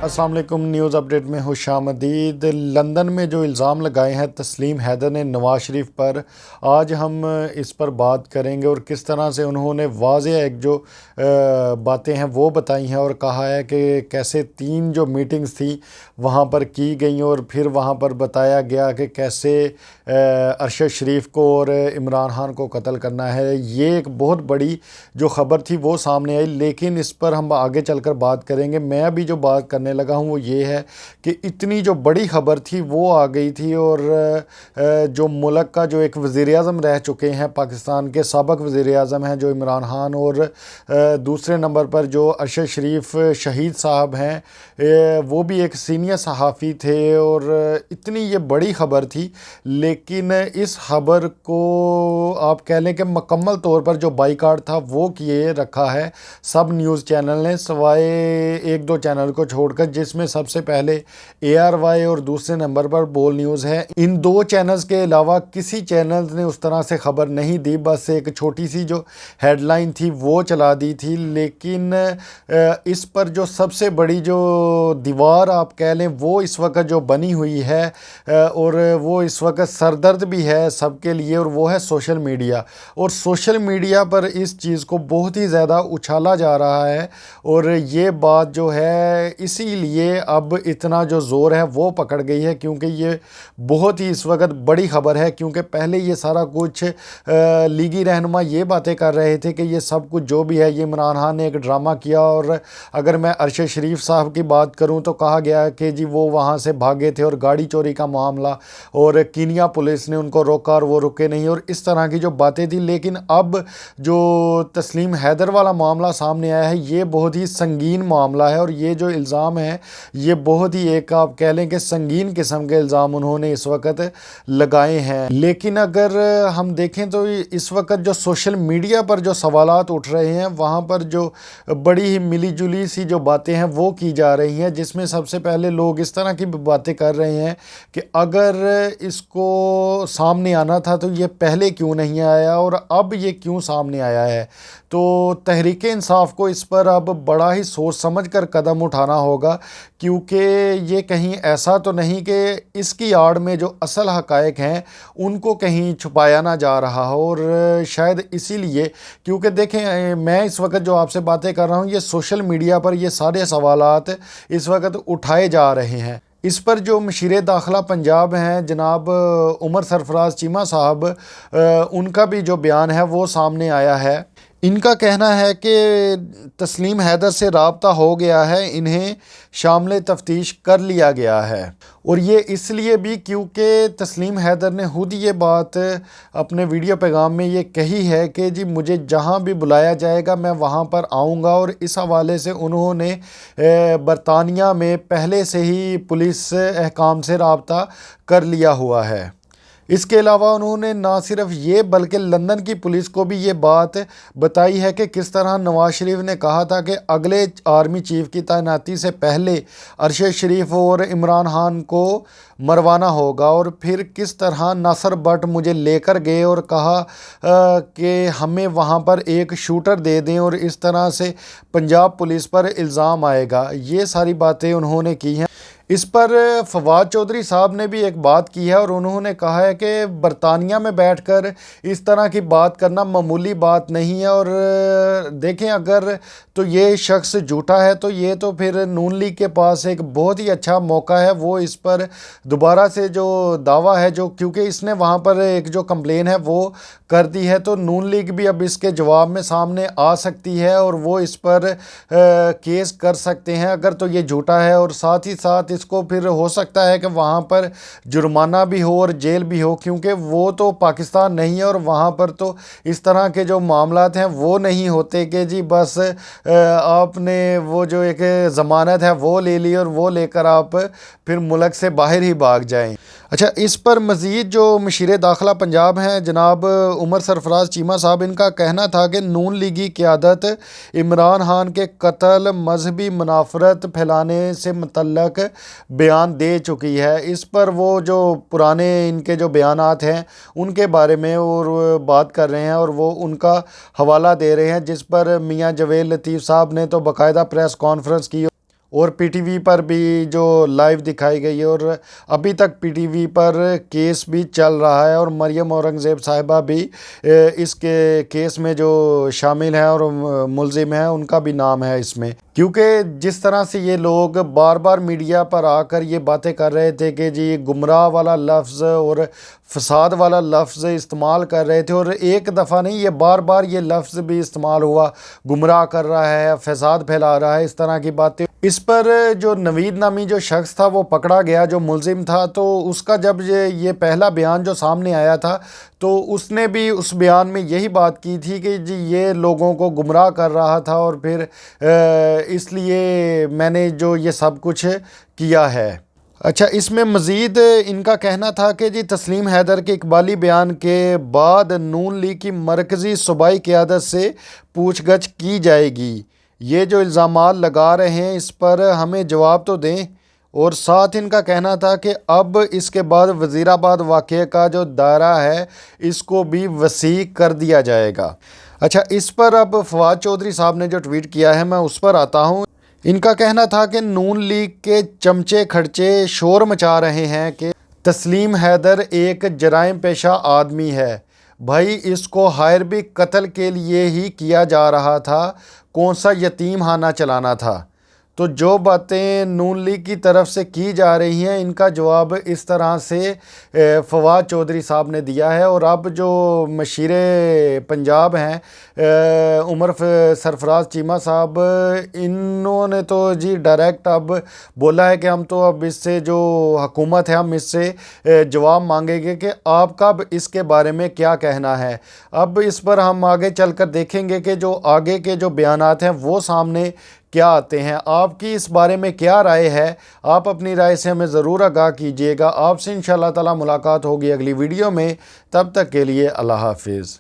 अस्सलाम वालेकुम। News update में खुशामदीद। लंदन में जो इल्ज़ाम लगाए हैं तस्लीम हैदर ने नवाज शरीफ पर, आज हम इस पर बात करेंगे और किस तरह से उन्होंने वाज़ेह एक जो बातें हैं वो बताई हैं और कहा है कि कैसे 3 जो मीटिंग्स थी वहाँ पर की गई और फिर वहाँ पर बताया गया कि कैसे अरशद शरीफ को और इमरान खान को कत्ल करना है। ये एक बहुत बड़ी जो ख़बर थी वो सामने आई, लेकिन इस पर हम आगे चलकर बात करेंगे। मैं अभी जो बात करने लगा हूँ वो ये है कि इतनी जो बड़ी ख़बर थी वो आ गई थी और जो मुल्क का जो एक वज़ीर-ए-आज़म रह चुके हैं, पाकिस्तान के साबिक़ वज़ीर-ए-आज़म हैं जो इमरान खान, और दूसरे नंबर पर जो अरशद शरीफ शहीद साहब हैं, वो भी एक सीनियर सहाफ़ी थे और इतनी ये बड़ी ख़बर थी। लेकिन इस ख़बर को आप कह लें कि मुकम्मल तौर पर जो बाइकाट था वो किए रखा है सब न्यूज़ चैनल ने, सवाए 1-2 चैनल को छोड़कर, जिसमें सबसे पहले ARY और दूसरे नंबर पर बोल न्यूज़ है। इन 2 चैनल्स के अलावा किसी चैनल ने उस तरह से ख़बर नहीं दी, बस एक छोटी सी जो हेडलाइन थी वो चला दी थी। लेकिन इस पर जो सबसे बड़ी जो दीवार आप कह लें वो इस वक्त जो बनी हुई है और वो इस वक्त सरदर्द भी है सबके लिए, और वो है सोशल मीडिया। और सोशल मीडिया पर इस चीज़ को बहुत ही ज़्यादा उछाला जा रहा है और ये बात जो है इसीलिए अब इतना जो ज़ोर है वो पकड़ गई है, क्योंकि ये बहुत ही इस वक्त बड़ी ख़बर है। क्योंकि पहले ये सारा कुछ लीगी रहनुमा ये बातें कर रहे थे कि ये सब कुछ जो भी है ये इमरान खान ने एक ड्रामा किया, और अगर मैं अरशद शरीफ साहब की बात करूं तो कहा गया कि जी वो वहां से भागे थे और गाड़ी चोरी का मामला, और कीनिया पुलिस ने उनको रोका और वो रुके नहीं, और इस तरह की जो बातें थी। लेकिन अब जो तस्लीम हैदर वाला मामला सामने आया है ये बहुत ही संगीन मामला है, और ये जो इल्ज़ाम है ये बहुत ही एक आप कह लें कि संगीन किस्म के इल्ज़ाम उन्होंने इस वक्त लगाए हैं। लेकिन अगर हम देखें तो इस वक्त जो सोशल मीडिया पर जो सवालात उठ रहे हैं वहाँ पर जो बड़ी ही मिली जुली सी जो बातें हैं वो की जा रही हैं, जिसमें सबसे पहले लोग इस तरह की बातें कर रहे हैं कि अगर इसको सामने आना था तो ये पहले क्यों नहीं आया और अब ये क्यों सामने आया है। तो तहरीक इंसाफ को इस पर अब बड़ा ही सोच समझ कर कदम उठाना होगा, क्योंकि ये कहीं ऐसा तो नहीं कि इसकी आड़ में जो असल हक़ाइक़ हैं उनको कहीं छुपाया ना जा रहा हो। और शायद इसीलिए, क्योंकि देखें मैं इस वक्त जो आपसे बातें कर रहा हूँ ये सोशल मीडिया पर ये सारे सवालात इस वक्त उठाए जा रहे हैं। इस पर जो मशीर दाखिला पंजाब हैं जनाब उमर सरफराज चीमा साहब, उनका भी जो बयान है वो सामने आया है। इनका कहना है कि तस्लीम हैदर से राब्ता हो गया है, इन्हें शामिल तफ्तीश कर लिया गया है, और ये इसलिए भी क्योंकि तस्लीम हैदर ने खुद ये बात अपने वीडियो पैगाम में ये कही है कि जी मुझे जहाँ भी बुलाया जाएगा मैं वहाँ पर आऊँगा, और इस हवाले से उन्होंने बरतानिया में पहले से ही पुलिस अहकाम से राब्ता कर लिया हुआ है। इसके अलावा उन्होंने ना सिर्फ ये बल्कि लंदन की पुलिस को भी ये बात बताई है कि किस तरह नवाज शरीफ ने कहा था कि अगले आर्मी चीफ की तैनाती से पहले अरशद शरीफ और इमरान खान को मरवाना होगा, और फिर किस तरह नासिर भट्ट मुझे लेकर गए और कहा कि हमें वहाँ पर एक शूटर दे दें और इस तरह से पंजाब पुलिस पर इल्ज़ाम आएगा। ये सारी बातें उन्होंने की हैं। इस पर फवाद चौधरी साहब ने भी एक बात की है और उन्होंने कहा है कि बरतानिया में बैठकर इस तरह की बात करना मामूली बात नहीं है, और देखें अगर तो ये शख्स झूठा है तो ये तो फिर नून लीग के पास एक बहुत ही अच्छा मौका है, वो इस पर दोबारा से जो दावा है जो, क्योंकि इसने वहाँ पर एक जो कंप्लेन है वो कर दी है, तो नून लीग भी अब इसके जवाब में सामने आ सकती है और वो इस पर केस कर सकते हैं अगर तो ये झूठा है, और साथ ही साथ इसको फिर हो सकता है कि वहाँ पर जुर्माना भी हो और जेल भी हो, क्योंकि वो तो पाकिस्तान नहीं है और वहाँ पर तो इस तरह के जो मामलात हैं वो नहीं होते कि जी बस आपने वो जो एक ज़मानत है वो ले ली और वो लेकर आप फिर मुल्क से बाहर ही भाग जाएं। अच्छा, इस पर मज़ीद जो मशीर दाखिला पंजाब हैं जनाब उमर सरफराज चीमा साहब, इनका कहना था कि नून लीगी क़यादत इमरान खान के कत्ल मजहबी मुनाफरत फैलाने से मुतल्लक बयान दे चुकी है। इस पर वो जो पुराने इनके जो बयानात हैं उनके बारे में और बात कर रहे हैं और वो उनका हवाला दे रहे हैं, जिस पर मियाँ जवेद लतीफ़ साहब ने तो बाकायदा प्रेस कॉन्फ्रेंस की और पीटीवी पर भी जो लाइव दिखाई गई है, और अभी तक पीटीवी पर केस भी चल रहा है और मरियम औरंगज़ेब साहिबा भी इसके केस में जो शामिल हैं और मुलजिम हैं, उनका भी नाम है इसमें। क्योंकि जिस तरह से ये लोग बार बार मीडिया पर आकर ये बातें कर रहे थे कि जी गुमराह वाला लफ्ज़ और फसाद वाला लफ्ज़ इस्तेमाल कर रहे थे, और एक दफ़ा नहीं, ये बार बार ये लफ्ज़ भी इस्तेमाल हुआ, गुमराह कर रहा है, फसाद फैला रहा है, इस तरह की बातें। इस पर जो नवीद नामी जो शख्स था वो पकड़ा गया, जो मुलजिम था, तो उसका जब ये पहला बयान जो सामने आया था तो उसने भी उस बयान में यही बात की थी कि जी ये लोगों को गुमराह कर रहा था और फिर इसलिए मैंने जो ये सब कुछ किया है। अच्छा, इसमें मज़ीद इनका कहना था कि जी तस्लीम हैदर के इकबाली बयान के बाद नून लीग की मरकज़ी सूबाई क़यादत से पूछगछ की जाएगी। ये जो इल्ज़ामात लगा रहे हैं इस पर हमें जवाब तो दें। और साथ इनका कहना था कि अब इसके बाद वज़ीराबाद वाक़े का जो दायरा है इसको भी वसी कर दिया जाएगा। अच्छा, इस पर अब फवाद चौधरी साहब ने जो ट्वीट किया है मैं उस पर आता हूँ। इनका कहना था कि नून लीग के चमचे खर्चे शोर मचा रहे हैं कि तस्लीम हैदर एक जराइम पेशा आदमी है। भाई, इसको हायर भी कत्ल के लिए ही किया जा रहा था, कौन सा यतीम खाना चलाना था। तो जो बातें नून लीग की तरफ से की जा रही हैं इनका जवाब इस तरह से फवाद चौधरी साहब ने दिया है। और अब जो मशीरे पंजाब हैं उमर सरफराज चीमा साहब, इन्होंने तो जी डायरेक्ट अब बोला है कि हम तो अब इससे जो हुकूमत है हम इससे जवाब मांगेंगे कि आपका अब इसके बारे में क्या कहना है। अब इस पर हम आगे चलकर देखेंगे कि जो आगे के जो बयानात हैं वो सामने क्या आते हैं। आपकी इस बारे में क्या राय है, आप अपनी राय से हमें ज़रूर आगाह कीजिएगा। आपसे इंशाअल्लाह ताला मुलाकात होगी अगली वीडियो में। तब तक के लिए अल्लाह हाफिज़।